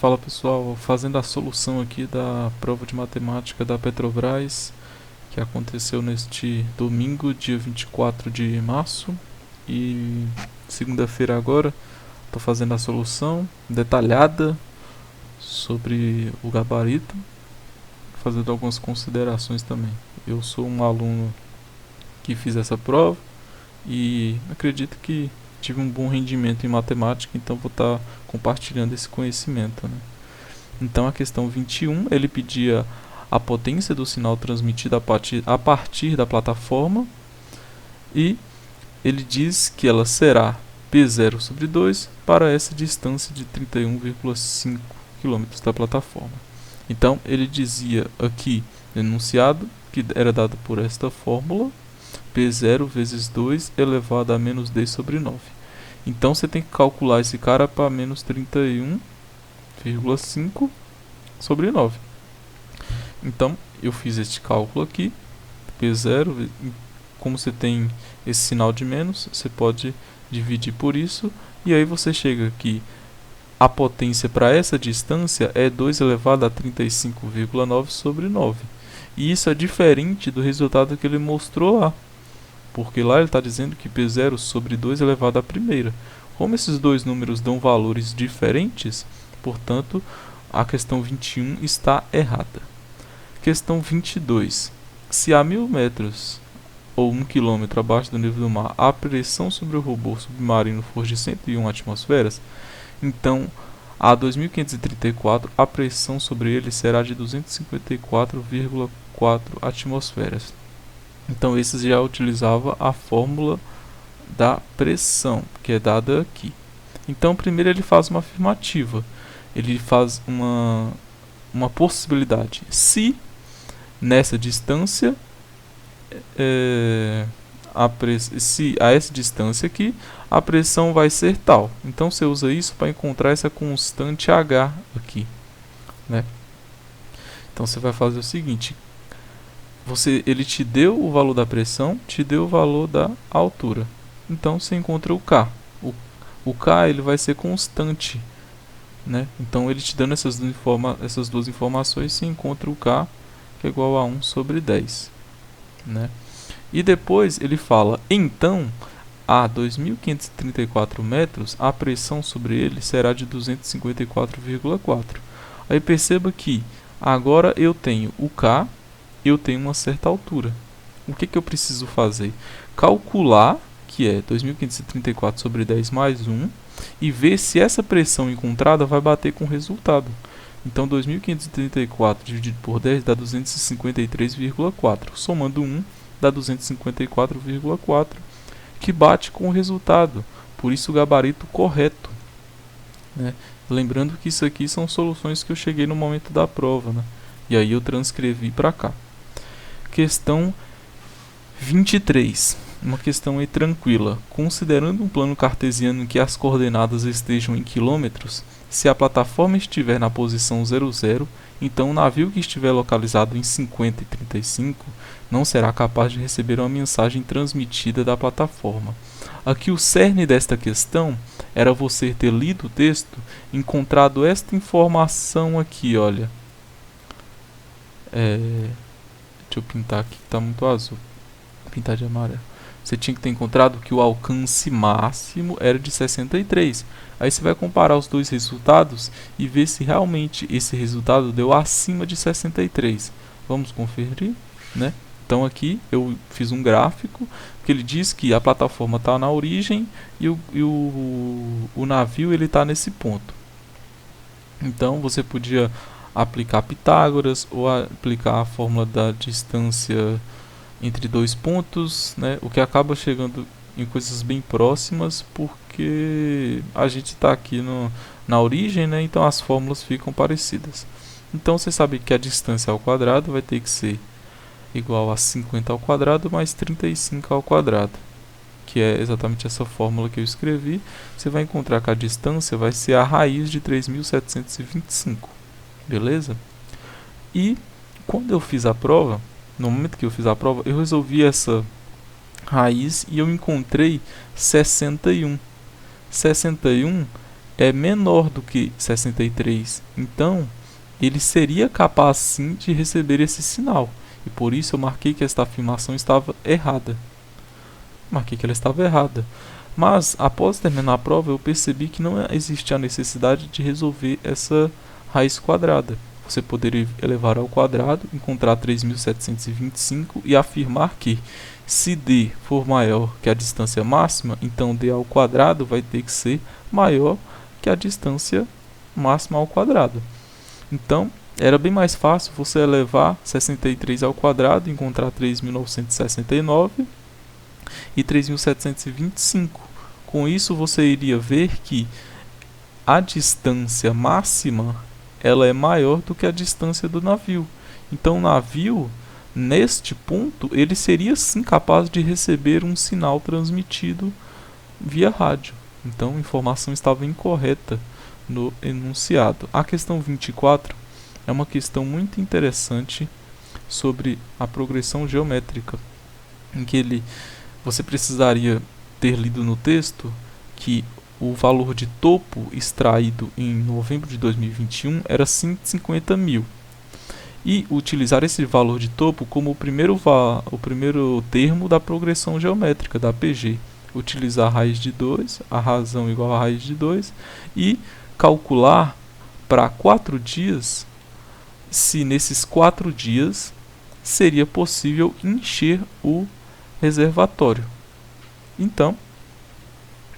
Fala pessoal, fazendo a solução aqui da prova de matemática da Petrobras, que aconteceu neste domingo, dia 24 de março, e segunda-feira agora estou fazendo a solução detalhada sobre o gabarito, fazendo algumas considerações também. Eu sou um aluno que fiz essa prova e acredito que tive um bom rendimento em matemática, então vou estar compartilhando esse conhecimento, né? Então a questão 21, ele pedia a potência do sinal transmitido a partir da plataforma e ele diz que ela será P0/2 para essa distância de 31,5 km da plataforma. Então ele dizia aqui, enunciado, que era dado por esta fórmula, P0 vezes 2 elevado a menos d/9. Então você tem que calcular esse cara para menos 31,5/9. Então eu fiz este cálculo aqui, P0, como você tem esse sinal de menos, você pode dividir por isso, e aí você chega aqui, a potência para essa distância é 2 elevado a 35,9/9. E isso é diferente do resultado que ele mostrou lá, porque lá ele está dizendo que P0/2 elevado à primeira. Como esses dois números dão valores diferentes, portanto, a questão 21 está errada. Questão 22. Se a 1000 metros ou 1 quilômetro abaixo do nível do mar a pressão sobre o robô submarino for de 101 atmosferas, então a 2534 a pressão sobre ele será de 254,4 atmosferas. Então esse já utilizava a fórmula da pressão, que é dada aqui. Então primeiro ele faz uma afirmativa, ele faz uma possibilidade. Se nessa distância, se a essa distância aqui, a pressão vai ser tal. Então você usa isso para encontrar essa constante H aqui, né? Então você vai fazer o seguinte, ele te deu o valor da pressão, te deu o valor da altura. Então você encontra o K. O K ele vai ser constante, né? Então ele te dando essas duas informações, você encontra o K, que é igual a 1/10, né? E depois ele fala, então, a 2.534 metros, a pressão sobre ele será de 254,4. Aí perceba que agora eu tenho o K, eu tenho uma certa altura. O que eu preciso fazer? Calcular, que é 2.534/10 mais 1, e ver se essa pressão encontrada vai bater com o resultado. Então 2.534 dividido por 10 dá 253,4. Somando 1 dá 254,4, que bate com o resultado. Por isso o gabarito correto, né? Lembrando que isso aqui são soluções que eu cheguei no momento da prova, né? E aí eu transcrevi para cá. Questão 23. Uma questão aí tranquila. Considerando um plano cartesiano em que as coordenadas estejam em quilômetros, se a plataforma estiver na posição 00, então o navio que estiver localizado em 50 e 35 não será capaz de receber uma mensagem transmitida da plataforma. Aqui o cerne desta questão era você ter lido o texto, encontrado esta informação aqui, olha. Deixa eu pintar aqui, está muito azul. Vou pintar de amarelo. Você tinha que ter encontrado que o alcance máximo era de 63. Aí você vai comparar os dois resultados e ver se realmente esse resultado deu acima de 63. Vamos conferir, né? Então aqui eu fiz um gráfico que ele diz que a plataforma está na origem e o navio ele está nesse ponto. Então você podia aplicar Pitágoras ou aplicar a fórmula da distância entre dois pontos, né? O que acaba chegando em coisas bem próximas, porque a gente está aqui na origem, né? Então as fórmulas ficam parecidas. Então você sabe que a distância ao quadrado vai ter que ser igual a 50 ao quadrado mais 35 ao quadrado, que é exatamente essa fórmula que eu escrevi. Você vai encontrar que a distância vai ser a raiz de 3.725, beleza? E quando eu fiz a prova, no momento que eu fiz a prova, eu resolvi essa raiz e eu encontrei 61. 61 é menor do que 63. Então, ele seria capaz sim de receber esse sinal. E por isso eu marquei que esta afirmação estava errada. Marquei que ela estava errada. Mas, após terminar a prova, eu percebi que não existia a necessidade de resolver essa raiz quadrada. Você poderia elevar ao quadrado, encontrar 3.725 e afirmar que, se d for maior que a distância máxima, então d ao quadrado vai ter que ser maior que a distância máxima ao quadrado. Então, era bem mais fácil você elevar 63 ao quadrado, encontrar 3.969 e 3.725. Com isso, você iria ver que a distância máxima ela é maior do que a distância do navio. Então, o navio, neste ponto, ele seria sim capaz de receber um sinal transmitido via rádio. Então, a informação estava incorreta no enunciado. A questão 24 é uma questão muito interessante sobre a progressão geométrica, em que você precisaria ter lido no texto que o valor de topo extraído em novembro de 2021 era 150 mil. E utilizar esse valor de topo como o primeiro termo da progressão geométrica, da PG. Utilizar a raiz de 2, a razão igual a raiz de 2, e calcular para 4 dias se nesses 4 dias seria possível encher o reservatório. Então,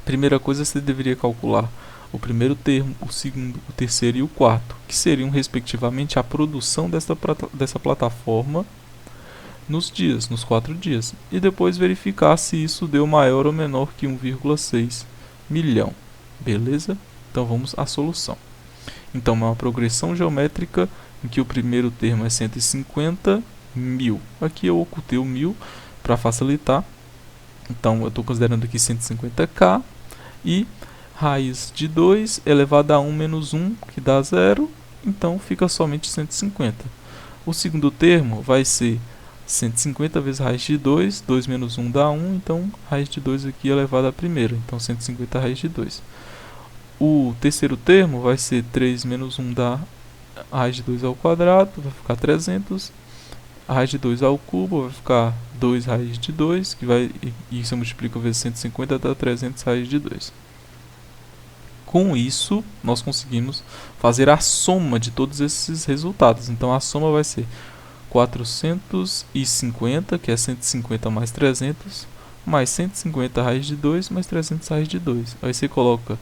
primeira coisa, você deveria calcular o primeiro termo, o segundo, o terceiro e o quarto, que seriam respectivamente a produção dessa plataforma nos 4 dias, e depois verificar se isso deu maior ou menor que 1,6 milhão. Beleza? Então vamos à solução. Então é uma progressão geométrica em que o primeiro termo é 150 mil. Aqui eu ocultei o 1000 para facilitar. Então eu estou considerando aqui 150k e raiz de 2 elevado a 1 menos 1, que dá 0. Então fica somente 150. O segundo termo vai ser 150 vezes raiz de 2, 2 menos 1 dá 1, então raiz de 2 aqui elevado à primeira, então 150 raiz de 2. O terceiro termo vai ser 3 menos 1 dá raiz de 2 ao quadrado, vai ficar 300. A raiz de 2 ao cubo vai ficar 2 raiz de 2, e isso multiplica vezes 150 dá 300 raiz de 2. Com isso, nós conseguimos fazer a soma de todos esses resultados. Então a soma vai ser 450, que é 150 mais 300, mais 150 raiz de 2, mais 300 raiz de 2. Aí você coloca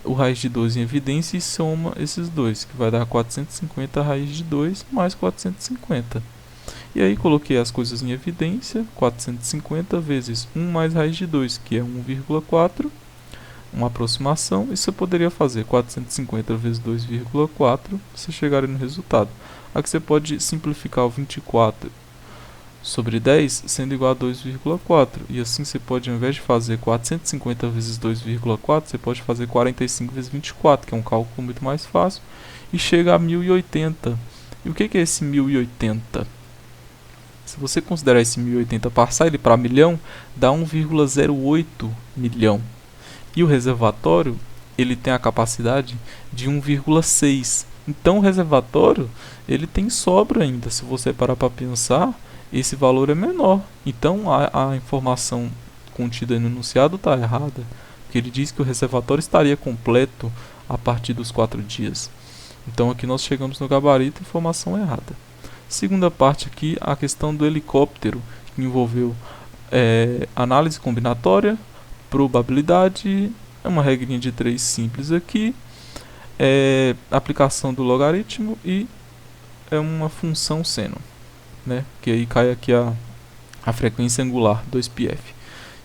o raiz de 2 em evidência e soma esses dois, que vai dar 450 raiz de 2 mais 450. E aí coloquei as coisas em evidência, 450 vezes 1 mais raiz de 2, que é 1,4, uma aproximação, e você poderia fazer 450 vezes 2,4, você chegaria no resultado. Aqui você pode simplificar o 24 sobre 10 sendo igual a 2,4, e assim você pode, ao invés de fazer 450 vezes 2,4, você pode fazer 45 vezes 24, que é um cálculo muito mais fácil, e chega a 1080. E o que é esse 1080? Se você considerar esse 1080, passar ele para milhão, dá 1,08 milhão. E o reservatório, ele tem a capacidade de 1,6. Então o reservatório, ele tem sobra ainda. Se você parar para pensar, esse valor é menor. Então a informação contida no enunciado está errada, porque ele diz que o reservatório estaria completo a partir dos 4 dias. Então aqui nós chegamos no gabarito, informação errada. Segunda parte aqui, a questão do helicóptero, que envolveu análise combinatória, probabilidade, é uma regrinha de 3 simples aqui, aplicação do logaritmo e uma função seno, né? Que aí cai aqui a frequência angular 2πf.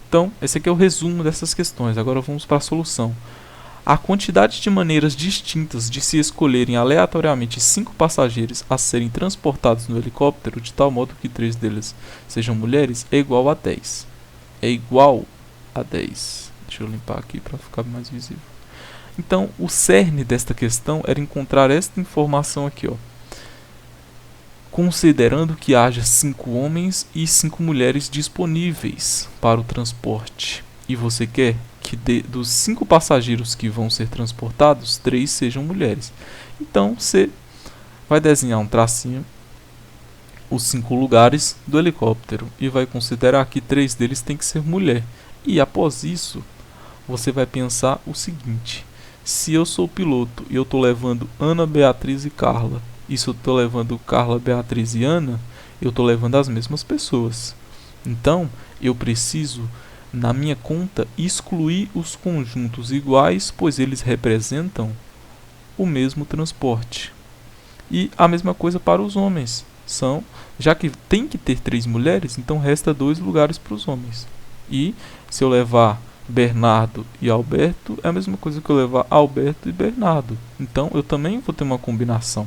Então, esse aqui é o resumo dessas questões. Agora vamos para a solução. A quantidade de maneiras distintas de se escolherem aleatoriamente 5 passageiros a serem transportados no helicóptero, de tal modo que 3 deles sejam mulheres, é igual a 10. É igual a 10. Deixa eu limpar aqui para ficar mais visível. Então, o cerne desta questão era encontrar esta informação aqui, ó. Considerando que haja 5 homens e 5 mulheres disponíveis para o transporte, e você quer que dos 5 passageiros que vão ser transportados, 3 sejam mulheres. Então você vai desenhar um tracinho, os 5 lugares do helicóptero, e vai considerar que 3 deles tem que ser mulher. E após isso, você vai pensar o seguinte: se eu sou piloto e eu estou levando Ana, Beatriz e Carla, e se eu estou levando Carla, Beatriz e Ana, eu estou levando as mesmas pessoas. Então, eu preciso, na minha conta, excluir os conjuntos iguais, pois eles representam o mesmo transporte. E a mesma coisa para os homens. Já que tem que ter 3 mulheres, então resta 2 lugares para os homens. E se eu levar Bernardo e Alberto, é a mesma coisa que eu levar Alberto e Bernardo. Então eu também vou ter uma combinação.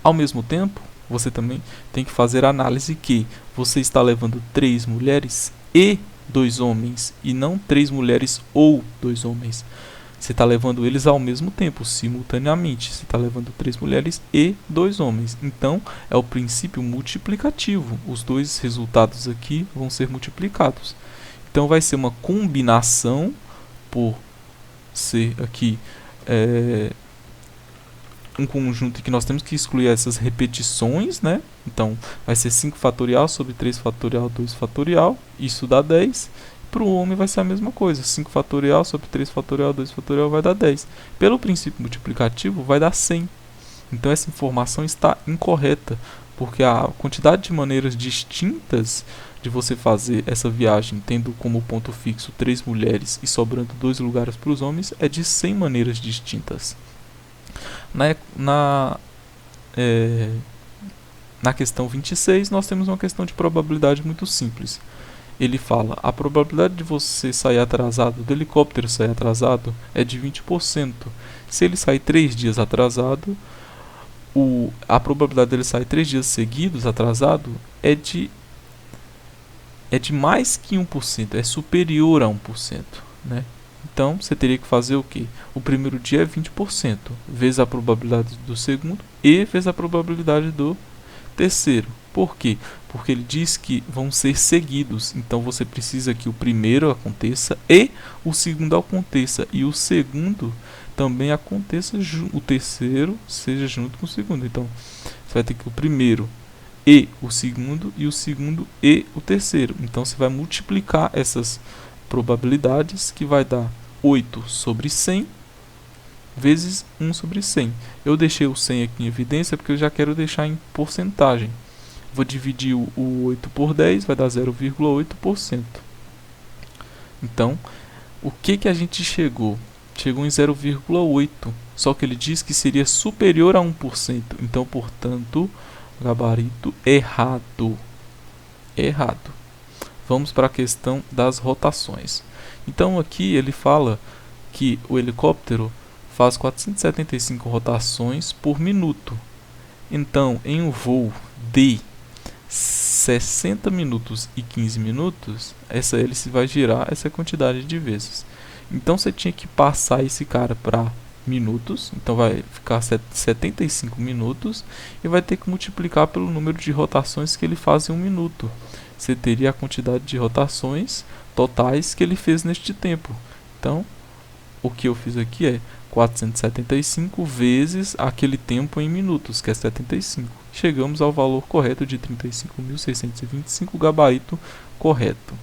Ao mesmo tempo, você também tem que fazer a análise que você está levando 3 mulheres e 2 homens, e não 3 mulheres ou 2 homens. Você está levando eles ao mesmo tempo, simultaneamente. Você está levando 3 mulheres e 2 homens. Então, é o princípio multiplicativo. Os dois resultados aqui vão ser multiplicados. Então, vai ser uma combinação, por ser aqui um conjunto em que nós temos que excluir essas repetições, né? Então, vai ser 5 fatorial sobre 3 fatorial, 2 fatorial. Isso dá 10. Para o homem vai ser a mesma coisa, 5 fatorial sobre 3 fatorial, 2 fatorial vai dar 10. Pelo princípio multiplicativo vai dar 100. Então essa informação está incorreta, porque a quantidade de maneiras distintas de você fazer essa viagem, tendo como ponto fixo 3 mulheres e sobrando 2 lugares para os homens, é de 100 maneiras distintas. Na questão 26, nós temos uma questão de probabilidade muito simples. Ele fala: a probabilidade de você sair atrasado, do helicóptero sair atrasado, é de 20%. Se ele sair 3 dias atrasado, a probabilidade dele sair 3 dias seguidos atrasado é de mais que 1%, é superior a 1%, né? Então, você teria que fazer o quê? O primeiro dia é 20%, vezes a probabilidade do segundo e vezes a probabilidade do terceiro. Por quê? Porque ele diz que vão ser seguidos. Então você precisa que o primeiro aconteça e o segundo aconteça. E o segundo também aconteça, o terceiro seja junto com o segundo. Então você vai ter que o primeiro e o segundo e o terceiro. Então você vai multiplicar essas probabilidades, que vai dar 8 sobre 100 vezes 1 sobre 100. Eu deixei o 100 aqui em evidência porque eu já quero deixar em porcentagem. Vou dividir o 8 por 10, vai dar 0,8%. Então, o que a gente chegou? Chegou em 0,8%. Só que ele diz que seria superior a 1%. Então, portanto, gabarito errado. Errado. Vamos para a questão das rotações. Então, aqui ele fala que o helicóptero faz 475 rotações por minuto. Então, em um voo de 60 minutos e 15 minutos, essa hélice vai girar essa quantidade de vezes. Então você tinha que passar esse cara para minutos, então vai ficar 75 minutos, e vai ter que multiplicar pelo número de rotações que ele faz em um minuto. Você teria a quantidade de rotações totais que ele fez neste tempo. Então, o que eu fiz aqui é 475 vezes aquele tempo em minutos, que é 75. Chegamos ao valor correto de 35.625, gabarito correto.